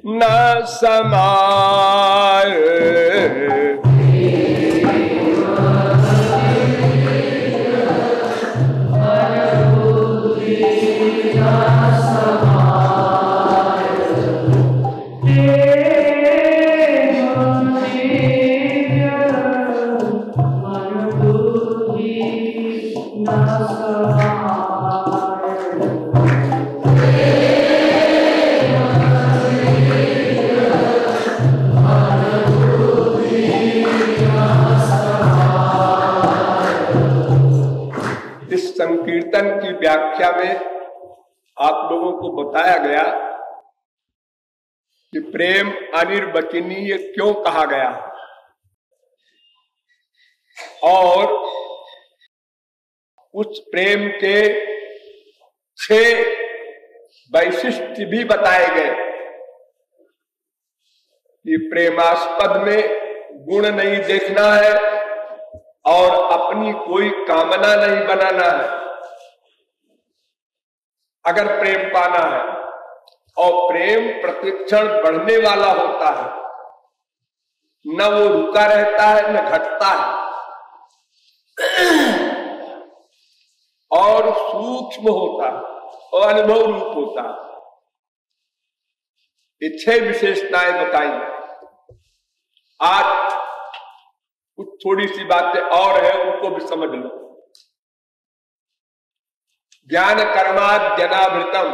न समाए। इस संकीर्तन की व्याख्या में आप लोगों को बताया गया कि प्रेम अनिर्वचनीय क्यों कहा गया और उस प्रेम के 6 वैशिष्ट भी बताए गए कि प्रेमास्पद में गुण नहीं देखना है और अपनी कोई कामना नहीं बनाना है अगर प्रेम पाना है, और प्रेम प्रतिक्षण बढ़ने वाला होता है, न वो रुका रहता है न घटता है और सूक्ष्म होता है और अनुभव रूप होता है। ये 6 विशेषताएं बताई। आज कुछ थोड़ी सी बातें और है, उनको भी समझ लो। ज्ञान कर्माद्यनावृतम,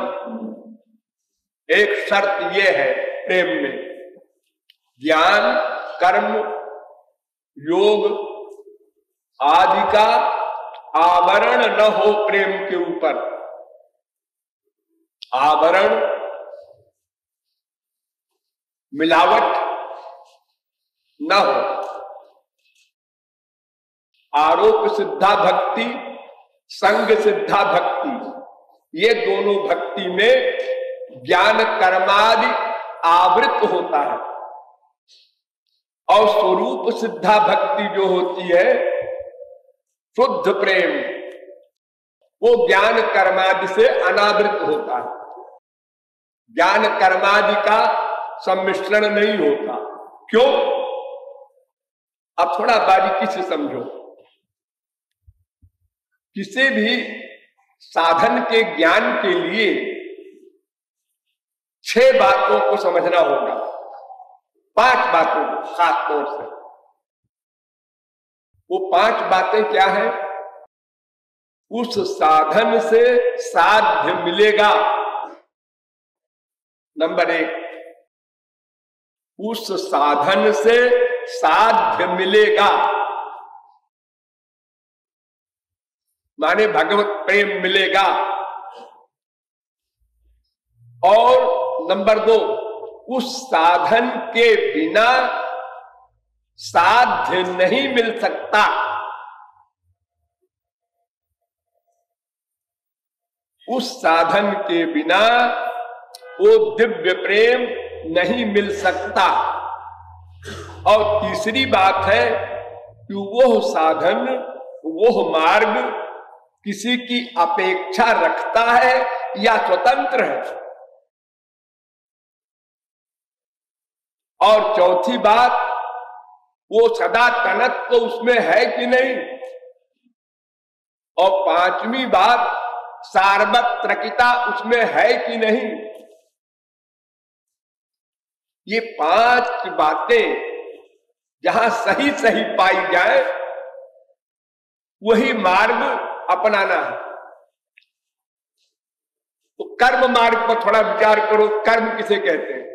एक शर्त यह है प्रेम में, ज्ञान कर्म योग आदि का आवरण न हो प्रेम के ऊपर। आवरण मिलावट न हो। आरोप सिद्धा भक्ति, संग सिद्धा भक्ति, ये दोनों भक्ति में ज्ञान कर्मादि आवृत होता है और स्वरूप सिद्धा भक्ति जो होती है शुद्ध प्रेम, वो ज्ञान कर्मादि से अनावृत होता है। ज्ञान कर्मादि का सम्मिश्रण नहीं होता। क्यों? अब थोड़ा बारीकी से समझो। किसी भी साधन के ज्ञान के लिए 6 बातों को समझना होगा, 5 बातों को खास तौर से। वो 5 बातें क्या है? उस साधन से साध्य मिलेगा, नंबर 1। उस साधन से साध्य मिलेगा माने भगवत प्रेम मिलेगा। और नंबर 2, उस साधन के बिना साध्य नहीं मिल सकता। उस साधन के बिना वो दिव्य प्रेम नहीं मिल सकता। और तीसरी बात है कि वो साधन, वो मार्ग किसी की अपेक्षा रखता है या स्वतंत्र है। और चौथी बात, वो सदा तनत्व उसमें है कि नहीं। और 5वीं बात, सार्वत्रकिता उसमें है कि नहीं। ये 5 बातें जहां सही सही पाई जाए वही मार्ग अपनाना है। तो कर्म मार्ग पर थोड़ा विचार करो। कर्म किसे कहते हैं?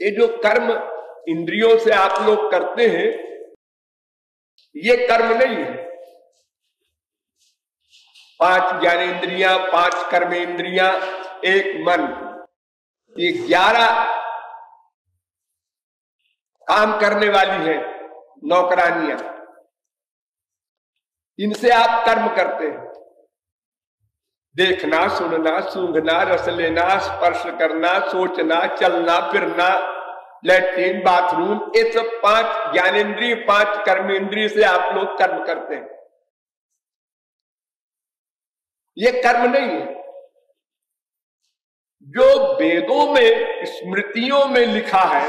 ये जो कर्म इंद्रियों से आप लोग करते हैं, ये कर्म नहीं है। 5 ज्ञानेंद्रियां, 5 कर्मेंद्रियां, 1 मन, ये 11 काम करने वाली है नौकरानियां। इनसे आप कर्म करते हैं। देखना, सुनना, सूंघना, रस लेना, स्पर्श करना, सोचना, चलना फिरना, लैट्रिन, बाथरूम, ये सब 5 ज्ञानेंद्रिय, 5 कर्मेंद्रिय से आप लोग कर्म करते हैं। ये कर्म नहीं है। जो वेदों में स्मृतियों में लिखा है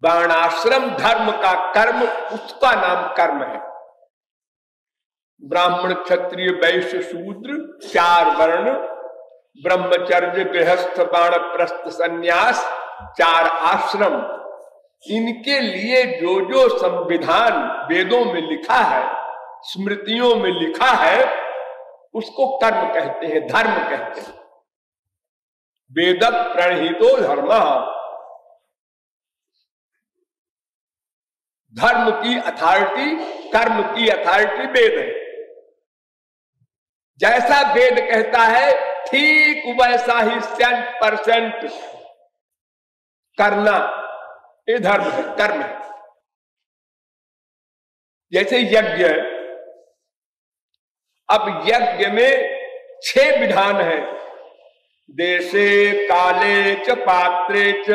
वर्णाश्रम धर्म का कर्म, उसका नाम कर्म है। ब्राह्मण क्षत्रिय वैश्य शूद्र 4 वर्ण, ब्रह्मचर्य गृहस्थ वानप्रस्थ संन्यास 4 आश्रम, इनके लिए जो जो संविधान वेदों में लिखा है, स्मृतियों में लिखा है, उसको कर्म कहते हैं, धर्म कहते हैं। वेद प्रणहितो धर्म, धर्म की अथॉरिटी, कर्म की अथॉरिटी वेद है। जैसा वेद कहता है ठीक वैसा ही 100% करना, ये धर्म है, कर्म है। जैसे यज्ञ, अब यज्ञ में 6 विधान है। देशे काले च पात्रे च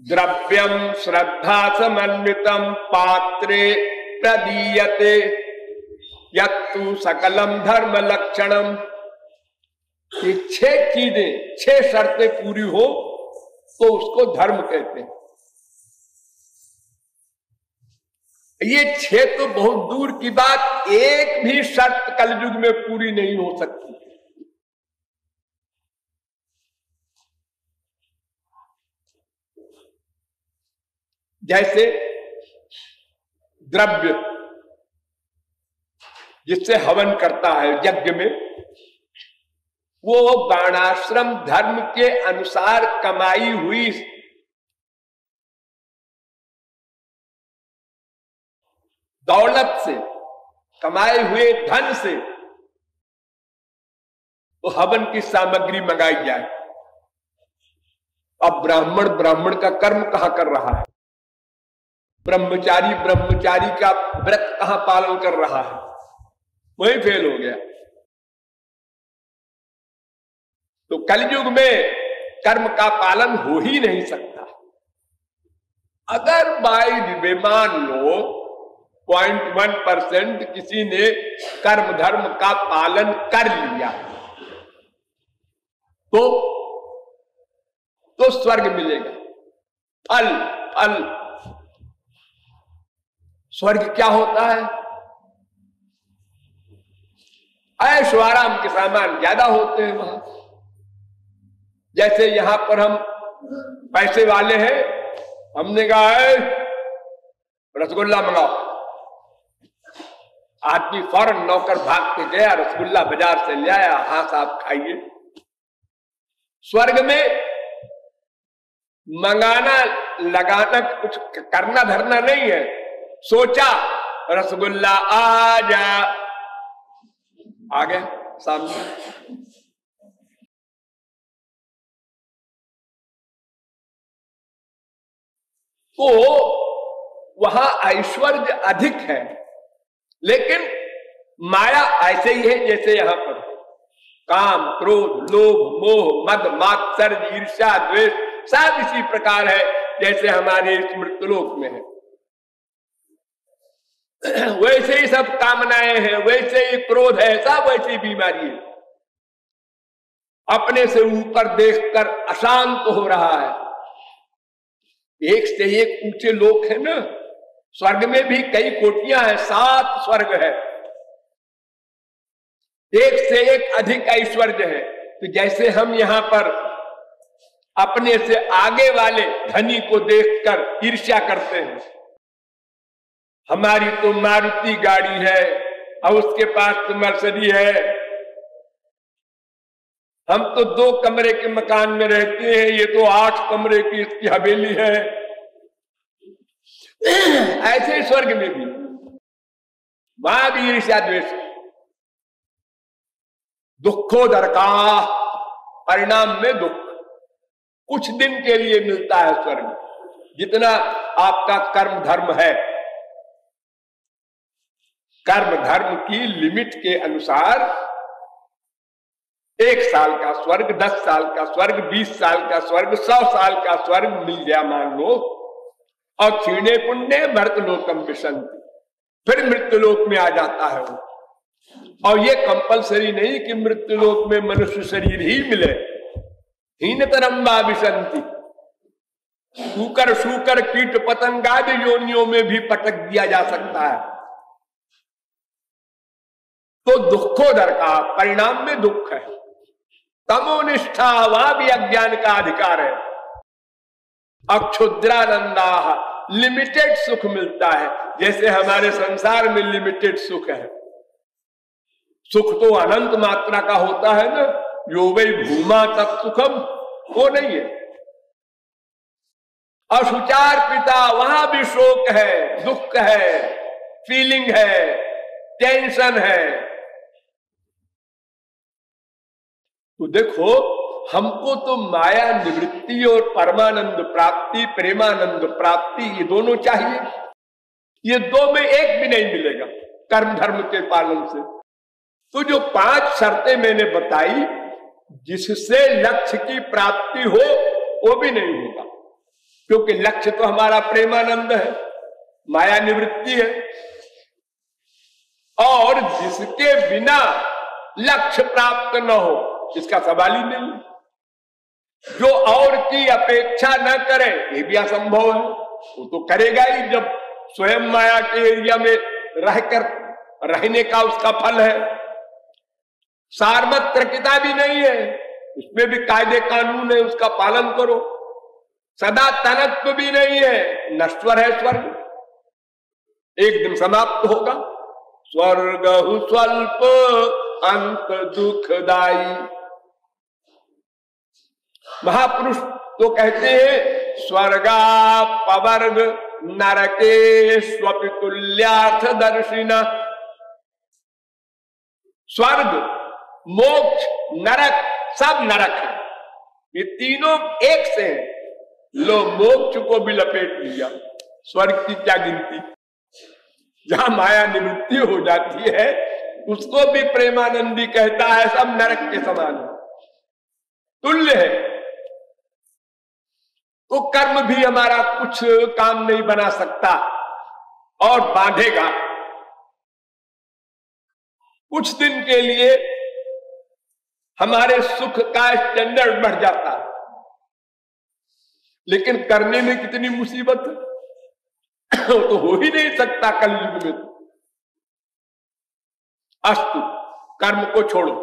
द्रव्यम श्रद्धा समन्वितम पात्रे प्रदीयते यत्तु सकलम धर्म लक्षणम। ये 6 चीजें, 6 शर्तें पूरी हो तो उसको धर्म कहते हैं। ये 6 तो बहुत दूर की बात, एक भी शर्त कलयुग में पूरी नहीं हो सकती। जैसे द्रव्य जिससे हवन करता है यज्ञ में, वो वर्णाश्रम धर्म के अनुसार कमाई हुई दौलत से, कमाए हुए धन से वो हवन की सामग्री मंगाई जाए। अब ब्राह्मण का कर्म कहां कर रहा है? ब्रह्मचारी का व्रत कहां पालन कर रहा है? वही फेल हो गया। तो कलयुग में कर्म का पालन हो ही नहीं सकता। अगर बाई मान लो 0.1% किसी ने कर्म धर्म का पालन कर लिया तो स्वर्ग मिलेगा। फल स्वर्ग क्या होता है? ऐशो आराम के सामान ज्यादा होते हैं वहां। जैसे यहां पर हम पैसे वाले हैं, हमने कहा है रसगुल्ला मंगाओ, आदमी फौरन नौकर भाग के गया, रसगुल्ला बाजार से ले आया, हाँ साहब खाइए। स्वर्ग में मंगाना लगाना कुछ करना धरना नहीं है। सोचा रसगुल्ला आ जा, आ गया सामने। तो वहां ऐश्वर्य अधिक है, लेकिन माया ऐसे ही है जैसे यहां पर काम क्रोध लोभ मोह मद मात्सर्य ईर्ष्या द्वेष सब इसी प्रकार है जैसे हमारे इस मृत्युलोक में है। वैसे ही सब कामनाएं हैं, वैसे ही क्रोध है, सब वैसी बीमारी है। अपने से ऊपर देखकर अशांत हो रहा है। एक से एक ऊंचे लोक है ना, स्वर्ग में भी कई कोटियां हैं, 7 स्वर्ग है, एक से एक अधिक ऐश्वर्य है। तो जैसे हम यहां पर अपने से आगे वाले धनी को देखकर ईर्ष्या करते हैं, हमारी तो मारुति गाड़ी है और उसके पास तो मर्सिडीज है, हम तो 2 कमरे के मकान में रहते हैं, ये तो 8 कमरे की इसकी हवेली है। ऐसे स्वर्ग में भी वहां भी ईर्ष्या द्वेष, दुखोदर का परिणाम में दुख कुछ दिन के लिए मिलता है स्वर्ग, जितना आपका कर्म धर्म है। कर्म धर्म की लिमिट के अनुसार 1 साल का स्वर्ग, 10 साल का स्वर्ग, 20 साल का स्वर्ग, 100 साल का स्वर्ग मिल गया मान लो, और क्षीणे पुण्य मर्तलोकम विशंति, फिर मृत्युलोक में आ जाता है वो। और ये कंपलसरी नहीं कि मृत्युलोक में मनुष्य शरीर ही मिले, हीनतरम्बा विशंति, सूकर शूकर कीट पतंगादि योनियों में भी पटक दिया जा सकता है। तो दुखोदर का परिणाम में दुख है। तमोनिष्ठा वह भी अज्ञान का अधिकार है। अक्षुद्रानंदा लिमिटेड सुख मिलता है, जैसे हमारे संसार में लिमिटेड सुख है। सुख तो अनंत मात्रा का होता है ना, यो वै भूमा तत् सुखम, वो नहीं है। अशुचार पिता वहां भी शोक है, दुख है, फीलिंग है, टेंशन है। तो देखो, हमको तो माया निवृत्ति और परमानंद प्राप्ति, प्रेमानंद प्राप्ति, ये दोनों चाहिए। ये दो में एक भी नहीं मिलेगा कर्म धर्म के पालन से। तो जो 5 शर्तें मैंने बताई, जिससे लक्ष्य की प्राप्ति हो, वो भी नहीं होगा, क्योंकि लक्ष्य तो हमारा प्रेमानंद है, माया निवृत्ति है। और जिसके बिना लक्ष्य प्राप्त न हो, इसका सवाल ही नहीं। जो और की अपेक्षा न करे, ये भी असंभव है। वो तो करेगा ही जब स्वयं माया के एरिया में रहकर रहने का उसका फल है। सार्वत्रिकता भी नहीं है, उसमें भी कायदे कानून है, उसका पालन करो। सदा तनत्व भी नहीं है, नश्वर है स्वर्ग, एक दिन समाप्त होगा। स्वर्ग स्वल्प अंत दुखदाई। महापुरुष तो कहते हैं स्वर्गा पवर्ग नरके स्वपितुल्यार्थ दर्शिना। स्वर्ग, मोक्ष, नरक, सब नरक है, ये तीनों एक से हैं। लो, मोक्ष को भी लपेट लिया, स्वर्ग की क्या गिनती। जहां माया निवृत्ति हो जाती है, उसको भी प्रेमानंदी कहता है सब नरक के समान है, तुल्य है। तो कर्म भी हमारा कुछ काम नहीं बना सकता और बांधेगा। कुछ दिन के लिए हमारे सुख का स्टैंडर्ड बढ़ जाता है, लेकिन करने में कितनी मुसीबत है, तो हो ही नहीं सकता कलयुग में। अस्तु, कर्म को छोड़ो।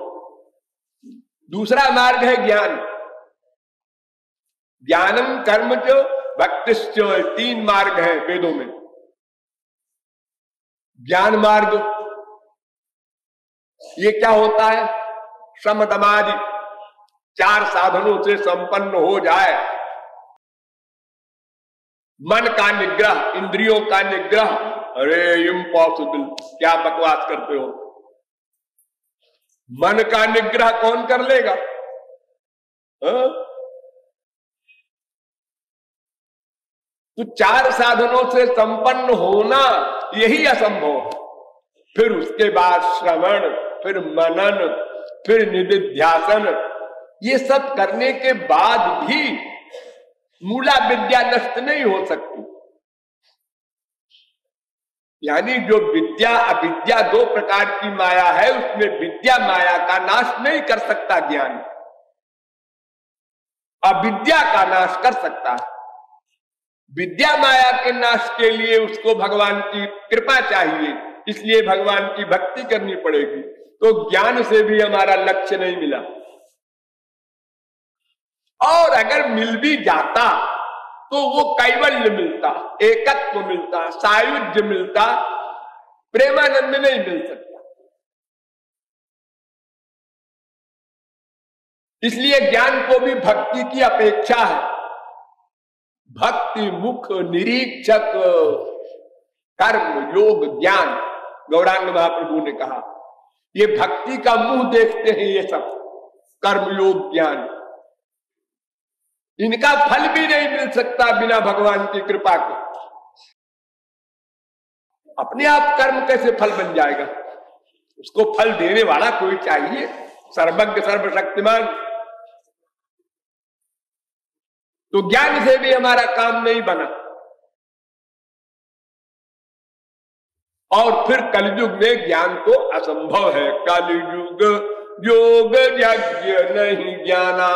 दूसरा मार्ग है ज्ञान। ज्ञानम कर्म च भक्तिश्च, 3 मार्ग है वेदों में। ज्ञान मार्ग, ये क्या होता है? शम दमादि 4 साधनों से संपन्न हो जाए। मन का निग्रह, इंद्रियों का निग्रह। अरे इम्पॉसिबल, क्या बकवास करते हो। मन का निग्रह कौन कर लेगा? तो 4 साधनों से संपन्न होना यही असंभव। फिर उसके बाद श्रवण, फिर मनन, फिर निधिध्यासन, ये सब करने के बाद भी मूला विद्या नष्ट नहीं हो सकती। यानी जो विद्या अविद्या 2 प्रकार की माया है, उसमें विद्या माया का नाश नहीं कर सकता ज्ञान, अविद्या का नाश कर सकता है। विद्या माया के नाश के लिए उसको भगवान की कृपा चाहिए, इसलिए भगवान की भक्ति करनी पड़ेगी। तो ज्ञान से भी हमारा लक्ष्य नहीं मिला। और अगर मिल भी जाता तो वो कैवल्य मिलता, एकत्व मिलता, सायुज्य मिलता, प्रेमानंद नहीं मिल सकता। इसलिए ज्ञान को भी भक्ति की अपेक्षा है। भक्ति मुख निरीक्षक कर्म योग ज्ञान, गौरांग महाप्रभु ने कहा, ये भक्ति का मुंह देखते हैं ये सब कर्म योग ज्ञान। इनका फल भी नहीं मिल सकता बिना भगवान की कृपा के। अपने आप कर्म कैसे फल बन जाएगा? उसको फल देने वाला कोई चाहिए, सर्वज्ञ सर्वशक्तिमान। तो ज्ञान से भी हमारा काम नहीं बना। और फिर कलयुग में ज्ञान तो असंभव है। कलयुग योग यज्ञ नहीं ज्ञाना।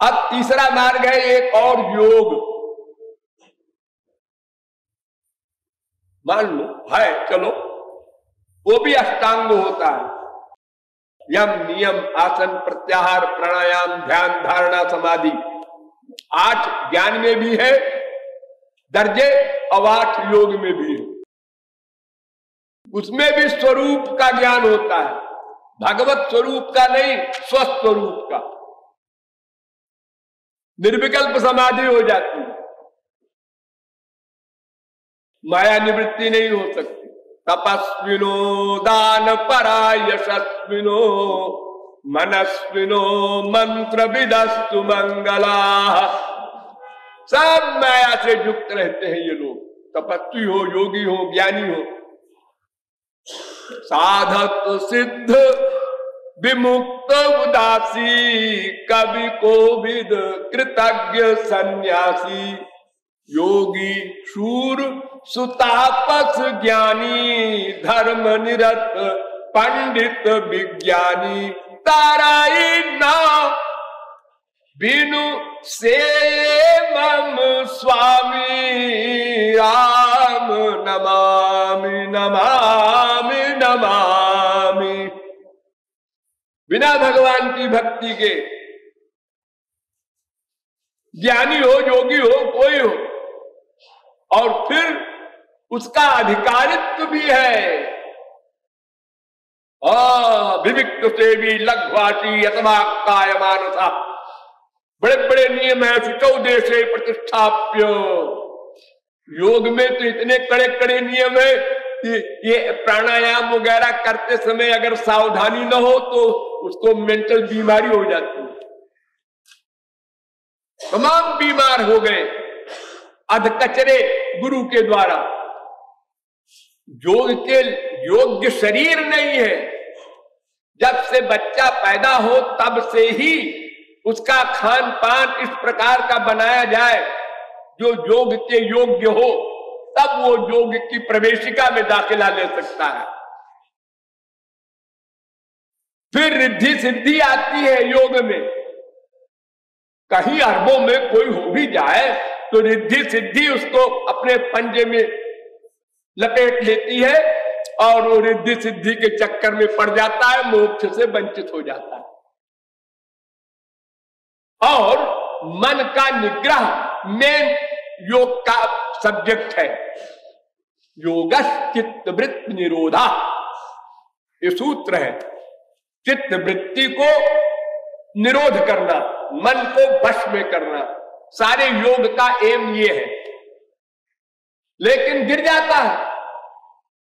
अब तीसरा मार्ग है एक और योग, मान लो है, चलो वो भी अष्टांग होता है, यम नियम आसन प्रत्याहार प्राणायाम ध्यान धारणा समाधि। 8 ज्ञान में भी है दर्जे और 8 योग में भी है। उसमें भी स्वरूप का ज्ञान होता है, भगवत स्वरूप का नहीं, स्वस्वरूप का। निर्विकल्प समाधि हो जाती है, माया निवृत्ति नहीं हो सकती। तपस्विनो दान परा यशस्विनो मनस्विनो मंत्र विदस्तु मंगला। सब माया से युक्त रहते हैं ये लोग, तपस्वी हो, योगी हो, ज्ञानी हो। साधक सिद्ध विमुक्त उदासी कवि कोविद कृतज्ञ सन्यासी योगी शूर सुतापस ज्ञानी धर्म निरत पंडित विज्ञानी ताराई ना बिनु से मम स्वामी राम नमामि नमामि नमामि। बिना भगवान की भक्ति के ज्ञानी हो, योगी हो, कोई हो, और फिर उसका अधिकारित्व भी है। विविक्त सेवी लघ्वासी अथवा कायमानसा, बड़े बड़े नियम है, शुचौ देशे प्रतिष्ठाप्य। योग में तो इतने कड़े कड़े नियम है कि ये प्राणायाम वगैरह करते समय अगर सावधानी न हो तो उसको मेंटल बीमारी हो जाती है। तमाम बीमार हो गए अधकचरे गुरु के द्वारा। योग के योग्य शरीर नहीं है। जब से बच्चा पैदा हो तब से ही उसका खान पान इस प्रकार का बनाया जाए जो योग के योग्य हो, तब वो योग की प्रवेशिका में दाखिला ले सकता है। फिर रिद्धि सिद्धि आती है योग में। कहीं अरबों में कोई हो भी जाए तो रिद्धि सिद्धि उसको अपने पंजे में लपेट लेती है और वो रिद्धि सिद्धि के चक्कर में पड़ जाता है, मोक्ष से वंचित हो जाता है। और मन का निग्रह मेन योग का सब्जेक्ट है। योगस् चित्त वृत्ति निरोधा, ये सूत्र है। चित्त वृत्ति को निरोध करना, मन को वश में करना, सारे योग का एम ये है। लेकिन गिर जाता है,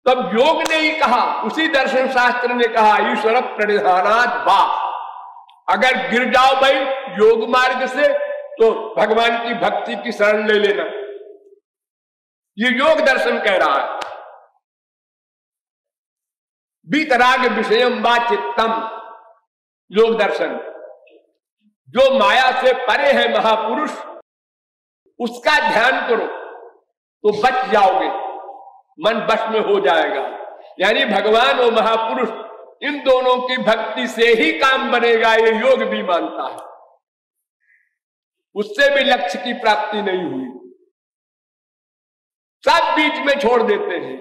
तब योग ने ही कहा, उसी दर्शन शास्त्र ने कहा ईश्वर प्रणिधानात् वा। अगर गिर जाओ भाई योग मार्ग से तो भगवान की भक्ति की शरण ले लेना, ये योग दर्शन कह रहा है। बीतराग विषयम वा चित्तम, योग दर्शन। जो माया से परे है महापुरुष, उसका ध्यान करो तो बच जाओगे, मन वश में हो जाएगा। यानी भगवान और महापुरुष इन दोनों की भक्ति से ही काम बनेगा, ये योग भी मानता है। उससे भी लक्ष्य की प्राप्ति नहीं हुई, सब बीच में छोड़ देते हैं।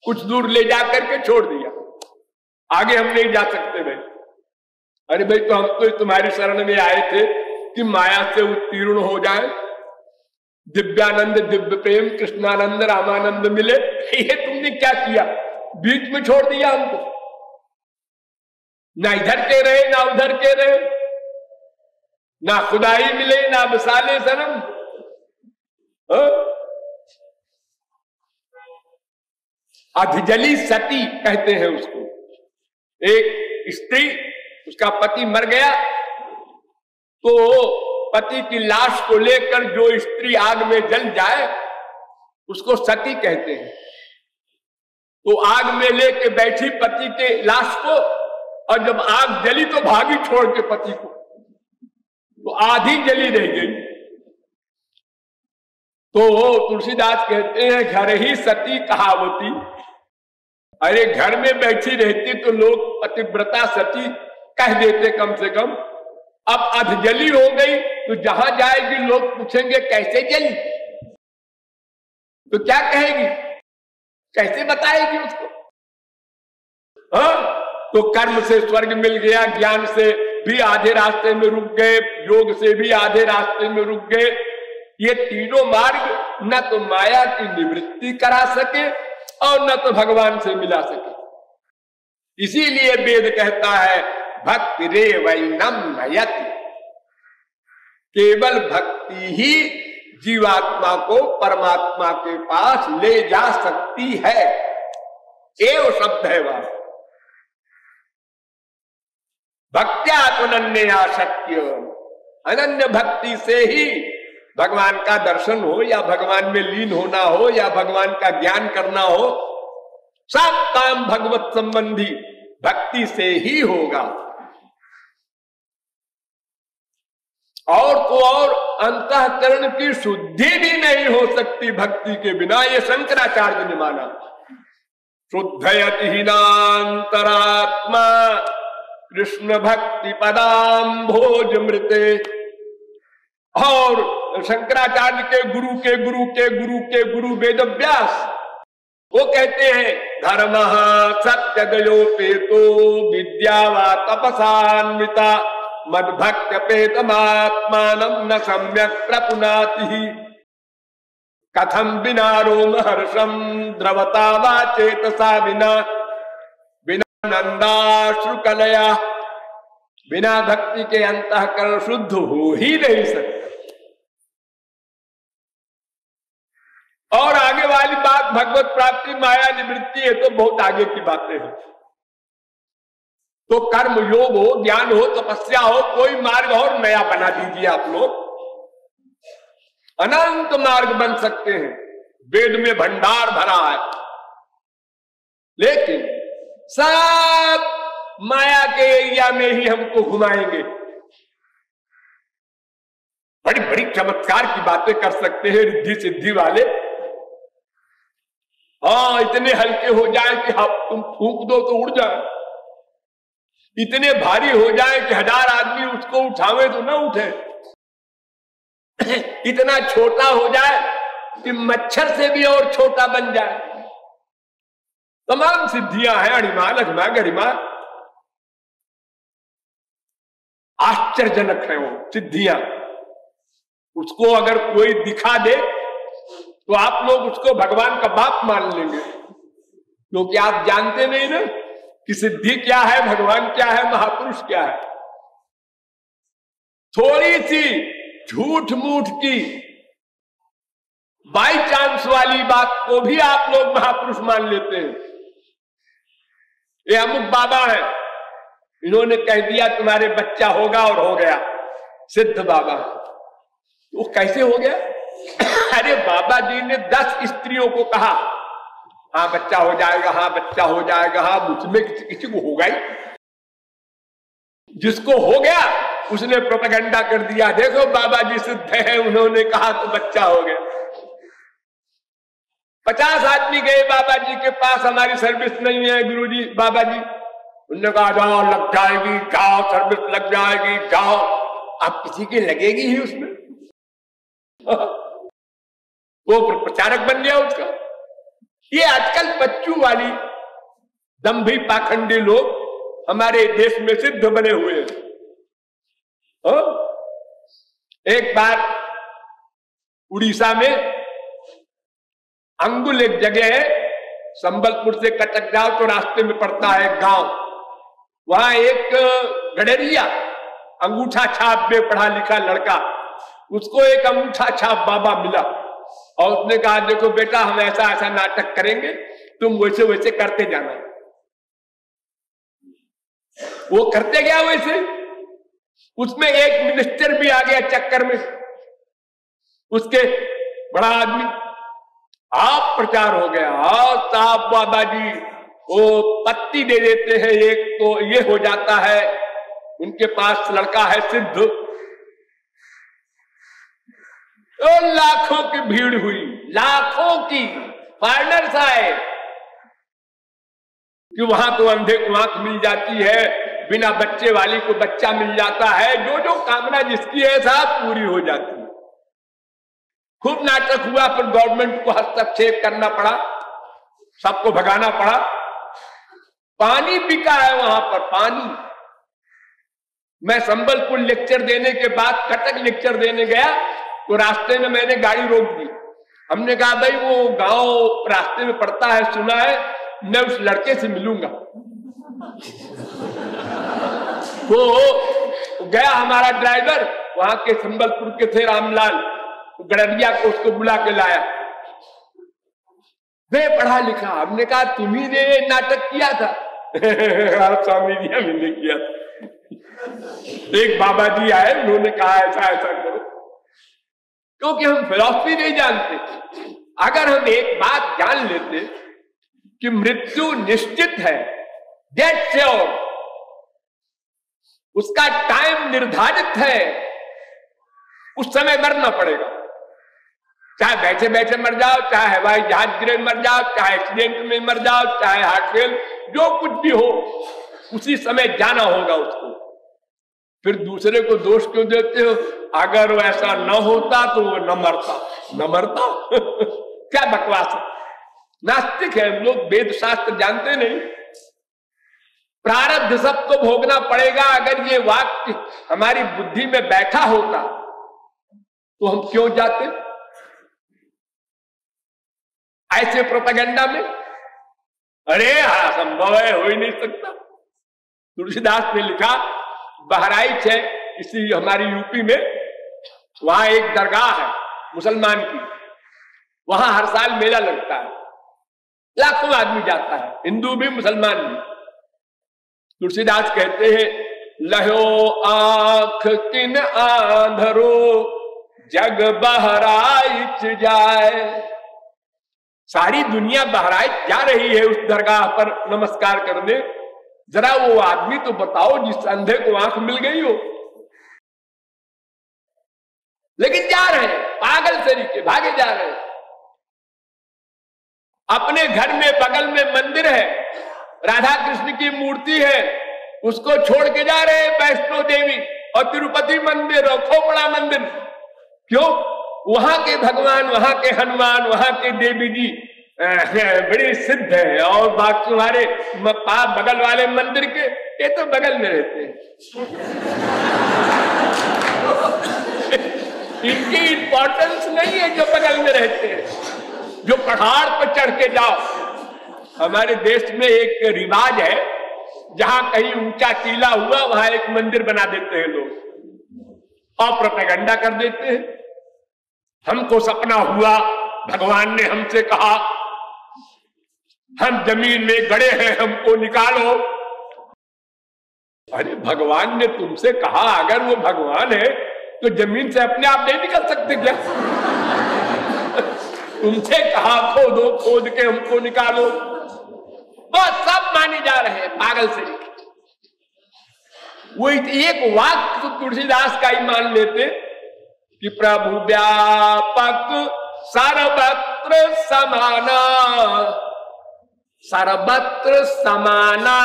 कुछ दूर ले जाकर के छोड़ दिया, आगे हम नहीं जा सकते भाई। अरे भाई तो हम तो तुम्हारी शरण में आए थे कि माया से उत्तीर्ण हो जाए, दिव्यानंद दिव्य प्रेम कृष्णानंद रामानंद मिले। ये तुमने क्या किया, बीच में छोड़ दिया हमको। ना इधर के रहे ना उधर के रहे, ना खुदाई मिले ना विशाले सनम। अधिजली सती कहते हैं उसको। एक स्त्री, उसका पति मर गया तो पति की लाश को लेकर जो स्त्री आग में जल जाए उसको सती कहते हैं। तो आग में लेके बैठी पति के लाश को, और जब आग जली तो भागी छोड़ के पति को, तो आधी जली रह गई। तो तुलसीदास कहते हैं घर ही सती कहावती। अरे घर में बैठी रहती तो लोग पतिव्रता सती कह देते कम से कम। अब अधजली हो गई तो जहां जाएगी लोग पूछेंगे कैसे जली, तो क्या कहेगी, कैसे बताएगी उसको? हाँ, तो कर्म से स्वर्ग मिल गया, ज्ञान से भी आधे रास्ते में रुक गए, योग से भी आधे रास्ते में रुक गए। ये तीनों मार्ग न तो माया की निवृत्ति करा सके और न तो भगवान से मिला सके। इसीलिए वेद कहता है भक्ति रे वैनम नयति, केवल भक्ति ही जीवात्मा को परमात्मा के पास ले जा सकती है। एव शब्द है वह, भक्त्या अनन्या शक्य, अनन्य भक्ति से ही भगवान का दर्शन हो या भगवान में लीन होना हो या भगवान का ज्ञान करना हो, सब काम भगवत संबंधी भक्ति से ही होगा। और तो और अंतःकरण की शुद्धि भी नहीं हो सकती भक्ति के बिना, ये शंकराचार्य ने माना। शुद्धयति हीनांतरात्मा कृष्ण भक्ति पदाम्भोज मृते। और शंकराचार्य के गुरु के गुरु के गुरु के गुरु वेदव्यास, वो कहते हैं धर्म सत्यदयोपेतो विद्या वा तपसान्विता मद्भक्त्य पेतमात्मानं न सम्यक प्रपुनाति कथम बिना रोम हर्षम द्रवता वा चेतसा बिना नंदाश्रुकलया। बिना भक्ति के अंतःकरण शुद्ध हो ही नहीं सकता। और आगे वाली बात भगवत प्राप्ति माया निवृत्ति, है तो बहुत आगे की बातें हैं। तो कर्म योग हो, ज्ञान हो, तपस्या हो, कोई मार्ग और नया बना दीजिए आप लोग, अनंत मार्ग बन सकते हैं। वेद में भंडार भरा है, लेकिन सब माया के एरिया में ही हमको घुमाएंगे। बड़ी बड़ी चमत्कार की बातें कर सकते हैं रिद्धि सिद्धि वाले। हाँ, इतने हल्के हो जाए कि तुम फूंक दो तो उड़ जाए, इतने भारी हो जाए कि 1000 आदमी उसको उठावे तो ना उठे, इतना छोटा हो जाए कि मच्छर से भी और छोटा बन जाए। तमाम सिद्धियां हैं, अणिमा लघिमा गरिमा, आश्चर्यजनक है वो सिद्धियां। उसको अगर कोई दिखा दे तो आप लोग उसको भगवान का बाप मान लेंगे, क्योंकि आप जानते नहीं ना कि सिद्धि क्या है, भगवान क्या है, महापुरुष क्या है। थोड़ी सी झूठ मूठ की बाई चांस वाली बात को भी आप लोग महापुरुष मान लेते हैं। ये अमुक बाबा है, इन्होंने कह दिया तुम्हारे बच्चा होगा और हो गया, सिद्ध बाबा। वो कैसे हो गया? अरे बाबा जी ने 10 स्त्रियों को कहा हाँ बच्चा हो जाएगा, हाँ बच्चा हो जाएगा, हाँ, मुझमें किसी को होगा ही। जिसको हो गया उसने प्रोपेगेंडा कर दिया, देखो बाबा जी सिद्ध है, उन्होंने कहा तो बच्चा हो गया। 50 आदमी गए बाबा जी के पास, हमारी सर्विस नहीं है गुरुजी, बाबा जी। उन्होंने कहा जाओ, लग जाएगी, जाओ, सर्विस लग जाएगी, जाओ। अब किसी की लगेगी ही उसमें। वो प्रचारक बन गया उसका। ये आजकल बच्चू वाली दंभी पाखंडी लोग हमारे देश में सिद्ध बने हुए हैं। एक बार उड़ीसा में अंगुल एक जगह है, संबलपुर से कटक जाओ तो रास्ते में पड़ता है एक गांव। वहां एक गडरिया अंगूठा छाप में पढ़ा लिखा लड़का, उसको एक अंगूठा छाप बाबा मिला और उसने कहा देखो बेटा, हम ऐसा ऐसा नाटक करेंगे, तुम वैसे वैसे करते जाना। वो करते गया वैसे। उसमें एक मिनिस्टर भी आ गया चक्कर में, उसके बड़ा आदमी। आप प्रचार हो गया, हाँ साहब बाबा जी वो पत्ती दे देते हैं, एक तो ये हो जाता है, उनके पास लड़का है सिद्ध। तो लाखों की भीड़ हुई, लाखों की। फॉरेनर्स आए कि वहां तो अंधे को आंख मिल जाती है, बिना बच्चे वाली को बच्चा मिल जाता है, जो जो कामना जिसकी है साहब पूरी हो जाती है। खूब नाटक हुआ, फिर गवर्नमेंट को हस्तक्षेप करना पड़ा, सबको भगाना पड़ा। पानी बिका है वहां पर, पानी। मैं संबलपुर लेक्चर देने के बाद कटक लेक्चर देने गया तो रास्ते में मैंने गाड़ी रोक दी। हमने कहा भाई वो गांव रास्ते में पड़ता है, सुना है, मैं उस लड़के से मिलूंगा। वो गया हमारा ड्राइवर, वहां के संबलपुर के थे रामलाल, गड़रिया को उसको बुला के लाया। वे पढ़ा लिखा। हमने कहा तुम्ही ने नाटक किया था? स्वामी जी हमने किया था। एक बाबा जी आए, उन्होंने कहा ऐसा ऐसा करो, क्योंकि हम फिलॉसफी नहीं जानते। अगर हम एक बात जान लेते कि मृत्यु निश्चित है, डेट श्योर, उसका टाइम निर्धारित है, उस समय मरना पड़ेगा। चाहे बैठे बैठे मर जाओ, चाहे हवाई जहाज गिरे मर जाओ, चाहे एक्सीडेंट में मर जाओ, चाहे हार्ट फेल, जो कुछ भी हो उसी समय जाना होगा उसको। फिर दूसरे को दोष क्यों देते हो? अगर वैसा न होता तो वो न मरता, न मरता। क्या बकवास है, नास्तिक है हम लोग, वेद शास्त्र जानते नहीं। प्रारब्ध सब तो भोगना पड़ेगा। अगर ये वाक्य हमारी बुद्धि में बैठा होता तो हम क्यों जाते ऐसे प्रोपेगेंडा में? अरे असंभव है, हो ही नहीं सकता। तुलसीदास ने लिखा, बहराइच है इसी हमारी यूपी में, वहां एक दरगाह है मुसलमान की, वहां हर साल मेला लगता है, लाखों आदमी जाता है, हिंदू भी मुसलमान भी। तुलसीदास कहते हैं, लहो आंख किन आंधरो जग बहराइच जाए। सारी दुनिया बहराइच जा रही है उस दरगाह पर नमस्कार करने, जरा वो आदमी तो बताओ जिस अंधे को आंख मिल गई हो। लेकिन जा रहे हैं, पागल तरीके भागे जा रहे हैं। अपने घर में बगल में मंदिर है, राधा कृष्ण की मूर्ति है, उसको छोड़ के जा रहे हैं वैष्णो देवी और तिरुपति मंदिर और खोपड़ा मंदिर। क्यों? वहां के भगवान, वहां के हनुमान, वहां के देवी जी बड़ी सिद्ध है, और बाकी तुम्हारे बगल वाले मंदिर के ये तो बगल में रहते हैं। इनकी इंपॉर्टेंस नहीं है जो बगल में रहते हैं, जो पहाड़ पर चढ़ के जाओ। हमारे देश में एक रिवाज है, जहां कहीं ऊंचा टीला हुआ वहां एक मंदिर बना देते हैं लोग और प्रोपेगेंडा कर देते हैं। हमको सपना हुआ, भगवान ने हमसे कहा हम जमीन में गड़े हैं, हमको निकालो। अरे भगवान ने तुमसे कहा, अगर वो भगवान है तो जमीन से अपने आप नहीं निकल सकते क्या? तुमसे कहा खोदो, खोद के हमको निकालो। बस सब माने जा रहे हैं पागल से। वो एक वाक्य तो तुलसीदास का ही मान लेते कि प्रभु व्यापक सर्वत्र समाना, सर्वत्र समाना।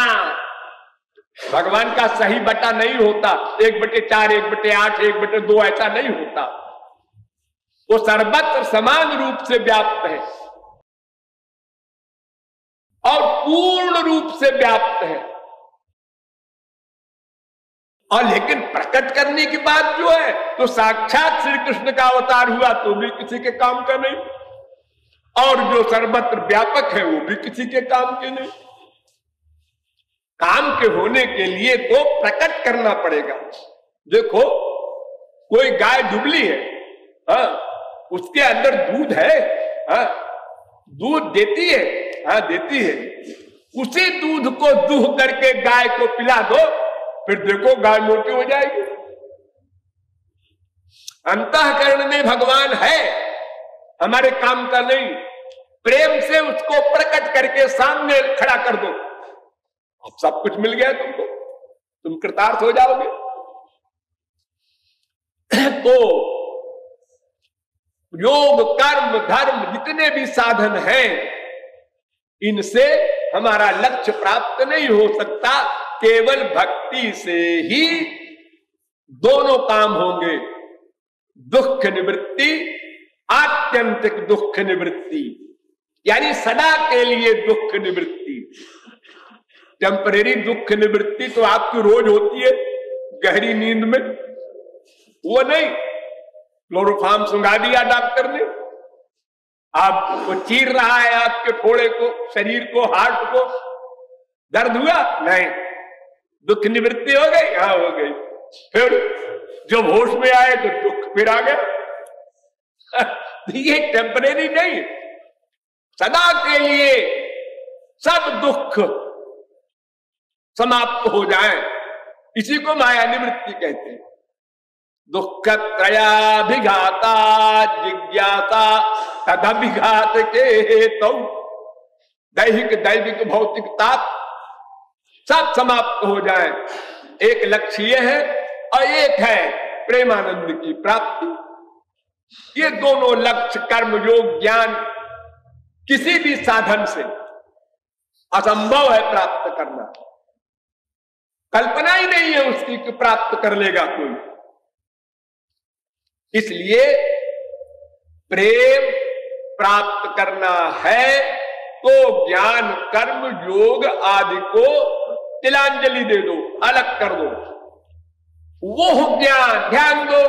भगवान का सही बटा नहीं होता, 1/4, 1/8, 1/2 ऐसा नहीं होता। वो सर्वत्र समान रूप से व्याप्त है और पूर्ण रूप से व्याप्त है। और लेकिन प्रकट करने की बात जो है तो साक्षात श्री कृष्ण का अवतार हुआ तो भी किसी के काम का नहीं, और जो सर्वत्र व्यापक है वो भी किसी के काम के नहीं। काम के होने के लिए तो प्रकट करना पड़ेगा। देखो कोई गाय दुबली है, हाँ, उसके अंदर दूध है, हाँ, दूध देती है, हाँ देती है। उसी दूध को दूह करके गाय को पिला दो, फिर देखो गाय मोटी हो जाएगी। अंतःकरण में भगवान है, हमारे काम का नहीं। प्रेम से उसको प्रकट करके सामने खड़ा कर दो, अब सब कुछ मिल गया तुमको, तुम कृतार्थ हो जाओगे। तो योग, कर्म, धर्म जितने भी साधन हैं, इनसे हमारा लक्ष्य प्राप्त नहीं हो सकता। केवल भक्ति से ही दोनों काम होंगे, दुख निवृत्ति, आत्यंतिक दुख निवृत्ति, यानी सदा के लिए दुख निवृत्ति। टेम्परेरी दुख निवृत्ति तो आपकी रोज होती है गहरी नींद में, वो नहीं। क्लोरोफार्म सुंघा दिया डॉक्टर ने, आपको चीर रहा है आपके फोड़े को, शरीर को, हार्ट को, दर्द हुआ नहीं, दुख निवृत्ति हो गई, हाँ हो गई। फिर जब होश में आए तो दुख फिर आ गया। ये टेम्परेरी नहीं, सदा के लिए सब दुख समाप्त हो जाए, इसी को माया निवृत्ति कहते हैं। दुख त्रयाभिघाता जिज्ञासा तदभिघात के हेतु, दैहिक दैविक भौतिक ताप सब समाप्त हो जाए। एक लक्ष्य यह है और एक है प्रेमानंद की प्राप्ति। ये दोनों लक्ष्य कर्म योग ज्ञान किसी भी साधन से असंभव है प्राप्त करना, कल्पना ही नहीं है उसकी कि प्राप्त कर लेगा कोई। इसलिए प्रेम प्राप्त करना है तो ज्ञान कर्म योग आदि को तिलांजलि दे दो, अलग कर दो। वो ज्ञान, ध्यान दो,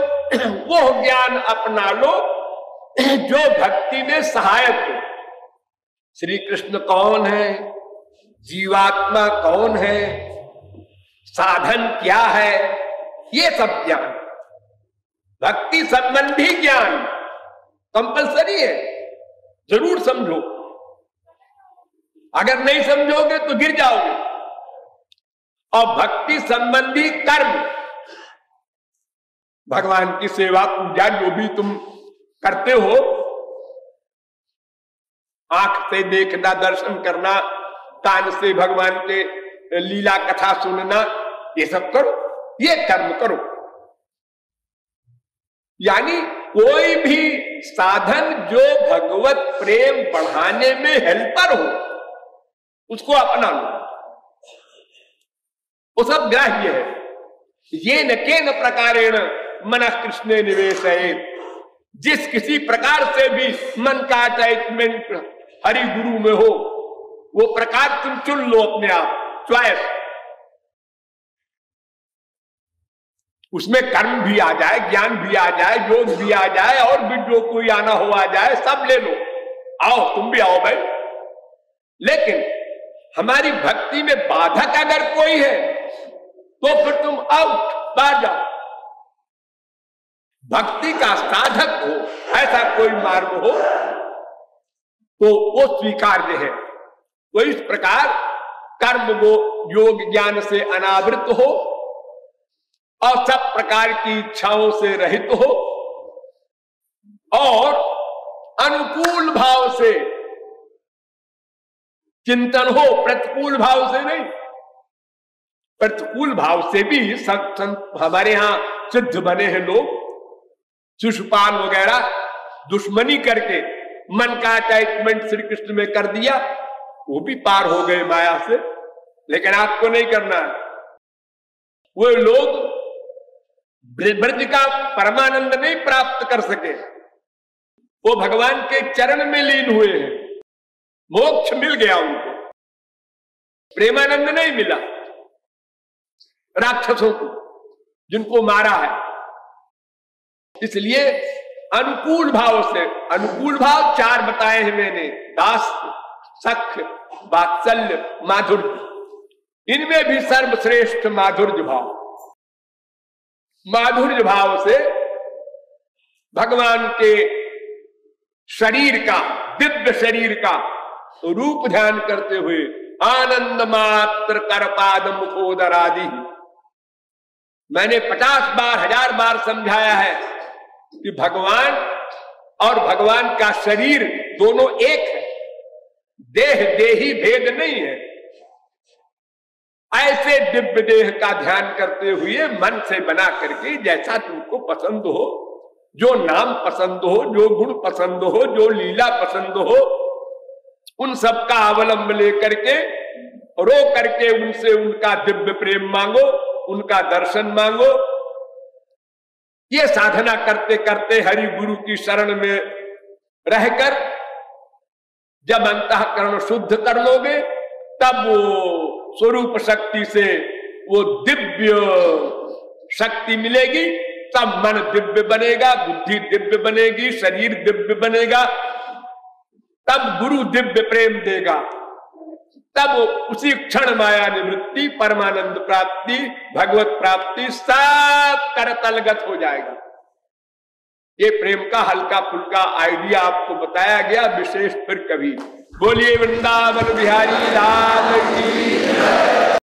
वो ज्ञान अपना लो जो भक्ति में सहायक हो। श्री कृष्ण कौन है, जीवात्मा कौन है, साधन क्या है, ये सब ज्ञान, भक्ति संबंधी ज्ञान कंपलसरी है, जरूर समझो। अगर नहीं समझोगे तो गिर जाओगे। और भक्ति संबंधी कर्म, भगवान की सेवा पूजा जो भी तुम करते हो, आंख से देखना, दर्शन करना, कान से भगवान के लीला कथा सुनना, ये सब करो, ये कर्म करो। यानी कोई भी साधन जो भगवत प्रेम बढ़ाने में हेल्पर हो, उसको अपना लो, वो सब ग्राह्य है। ये न केन प्रकारेण मनः कृष्णे निवेशयेत्, जिस किसी प्रकार से भी मन का अटैचमेंट हरि गुरु में हो, वो प्रकार तुम चुन लो अपने आप, चॉइस। उसमें कर्म भी आ जाए, ज्ञान भी आ जाए, योग भी आ जाए, और भी जो कोई आना हो आ जाए, सब ले लो, आओ तुम भी आओ भाई। लेकिन हमारी भक्ति में बाधक अगर कोई है तो फिर तुम आउट, बाहर जाओ। भक्ति का साधक हो ऐसा कोई मार्ग हो तो वो स्वीकार्य है। तो इस प्रकार कर्म वो योग ज्ञान से अनावृत हो और सब प्रकार की इच्छाओं से रहित हो और अनुकूल भाव से चिंतन हो, प्रतिकूल भाव से नहीं। प्रतिकूल भाव से भी संत हमारे यहां सिद्ध बने हैं लोग, शिशुपाल वगैरह, दुश्मनी करके मन का अटैचमेंट श्री कृष्ण में कर दिया, वो भी पार हो गए माया से। लेकिन आपको नहीं करना है। वो लोग ब्रज का परमानंद नहीं प्राप्त कर सके, वो भगवान के चरण में लीन हुए हैं, मोक्ष मिल गया उनको, प्रेमानंद नहीं मिला। राक्षसों को जिनको मारा है, इसलिए अनुकूल भाव से, अनुकूल भाव चार बताए हैं मैंने, दास, सख्य, वात्सल्य, माधुर्य। इनमें भी सर्वश्रेष्ठ माधुर्य भाव। माधुर्य भाव से भगवान के शरीर का, दिव्य शरीर का रूप ध्यान करते हुए आनंद मात्र कर पाद मुखोदर आदि। मैंने 50 बार 1000 बार समझाया है कि भगवान और भगवान का शरीर दोनों एक है, देह देही भेद नहीं है। ऐसे दिव्य देह का ध्यान करते हुए मन से बना करके जैसा तुमको पसंद हो, जो नाम पसंद हो, जो गुण पसंद हो, जो लीला पसंद हो, उन सब का अवलंब लेकर के रो करके उनसे उनका दिव्य प्रेम मांगो, उनका दर्शन मांगो। ये साधना करते करते हरि गुरु की शरण में रहकर जब अंतःकरण शुद्ध कर लोगे, तब वो स्वरूप शक्ति से वो दिव्य शक्ति मिलेगी। तब मन दिव्य बनेगा, बुद्धि दिव्य बनेगी, शरीर दिव्य बनेगा। तब गुरु दिव्य प्रेम देगा। तब उसी क्षण माया निवृत्ति, परमानंद प्राप्ति, भगवत प्राप्ति सब करतलगत हो जाएगा। ये प्रेम का हल्का फुल्का आइडिया आपको बताया गया, विशेष फिर कभी। बोलिए वृंदावन बिहारी लाल की।